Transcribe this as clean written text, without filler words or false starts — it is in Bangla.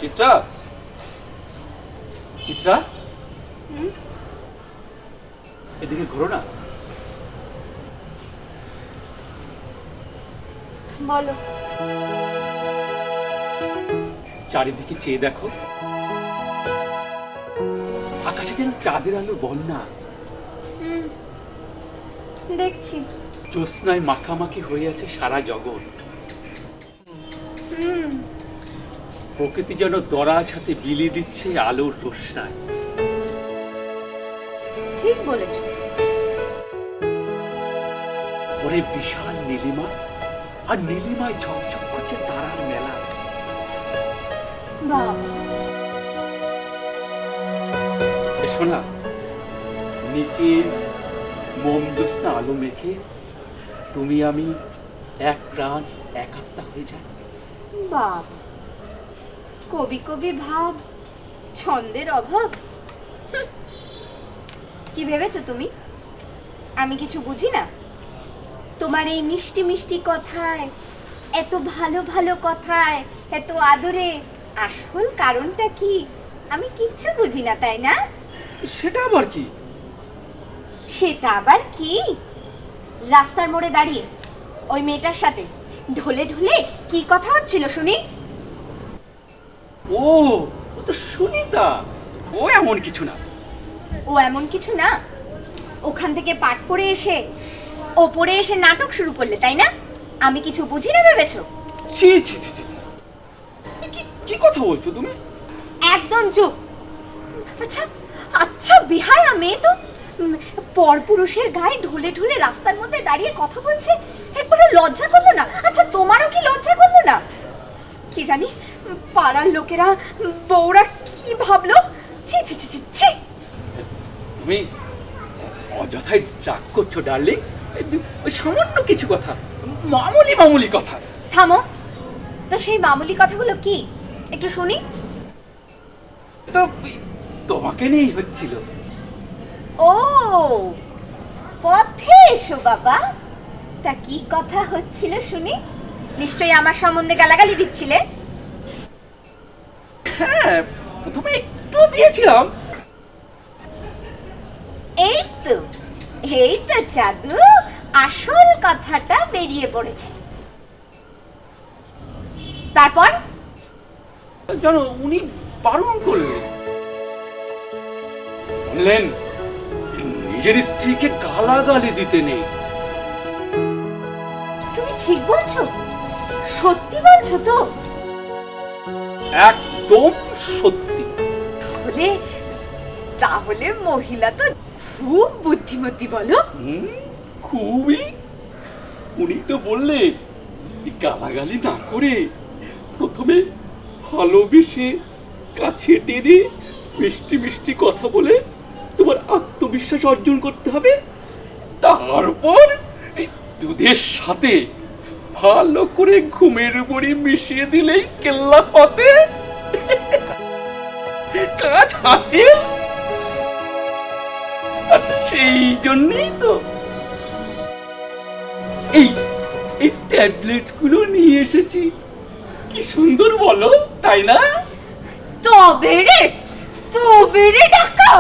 চিত্রা, চিত্রা, এদিকে ঘোরো না। বলো। চারিদিকে চেয়ে দেখো, আকাশে যেন চাঁদের আলো বন্যা। দেখছি। জ্যোৎস্নায় মাখামাখি হয়ে আছে সারা জগৎ। প্রকৃতি যেন দরাজ হাতে বিলি দিচ্ছে আলোর রোশনায়। ঠিক বলেছ। ওরে বিশাল নীলিমা, আর নীলিমায় ঝকঝক করছে তারার মেলা। এসো না, নিচে মোম জ্যোৎস্না আলো মেখে তুমি আমি এক প্রাণ এক আত্মা হয়ে যাই। বাবা, কবি কবি ভাব, ছন্দের অভাব। কি ভেবেছো তুমি আমি কিছু বুঝি না? তোমার এই মিষ্টি মিষ্টি কথায়, এত ভালো ভালো কথায়, এত আদরে আসল কারণটা কি আমি কিচ্ছু বুঝি না, তাই না? সেটা আবার কি? সেটা আবার কি, রাস্তার মোড়ে দাঁড়িয়ে ওই মেয়েটার সাথে ঢলে ঢলে কি কথা হচ্ছিল শুনি? ও তো সুনিতা। ও এমন কিছু না। ও এমন কিছু না? ওখান থেকে পাঠ করে এসে ওপরে এসে নাটক শুরু করলে, তাই না? আমি কিছু বুঝি না ভেবেছো? ছি ছি ছি, কি কথা বলছো তুমি? একদম চুপ। আচ্ছা আচ্ছা, বেহায়া মেয়ে তো পরপুরুষের গায়ে ঢলে ঢলে রাস্তার মধ্যে দাঁড়িয়ে কথা বলছে, একবারে লজ্জা করলো না? আচ্ছা তোমারও কি লজ্জা করলো না? কি জানি পাড়ার লোকেরা, বউরা কি ভাবলো। ছি ছি ছি ছি। তুমি অযথাই রাগ করছো ডার্লিং। সামান্য কিছু কথা, মামুলি মামুলি কথা। থামো তো, সেই মামুলি কথাগুলো কি একটু শুনি। তো তোমাকে নিয়েই হচ্ছিল। ও পথে এসো বাবা, তা কি কথা হচ্ছিল শুনি? নিশ্চয়ই আমার সম্বন্ধে গালাগালি দিচ্ছিলে। হ্যাঁ, প্রথমে একটু দিয়েছিলাম। এই তো এই তো জাদু, আসল কথাটা বেরিয়ে পড়েছে। তারপর জানো, উনি বারণ করলেন, বললেন নিজের স্ত্রীকে গালাগালি দিতে নেই। তুমি ঠিক বলছো? সত্যি বলছো তো? একদম সত্যি। তাহলে তাহলে মহিলা তো খুব বুদ্ধিমতী, বলো? খুবই। উনি তো বললে গালাগালি না করে প্রথমে ভালোবেসে কাছে টেনে মিষ্টি মিষ্টি কথা বলে তোমার আত্মবিশ্বাস অর্জন করতে হবে, তারপর এই দুধের সাথে ভালো করে ঘুমের বড়ি মিশিয়ে দিলেই কেল্লা ফতে, কাজ হাসিল। আর সেই জন্যই তো এই এই ট্যাবলেট গুলো নিয়ে এসেছি। কি সুন্দর বলো, তাই না? তবে রে ডাকা।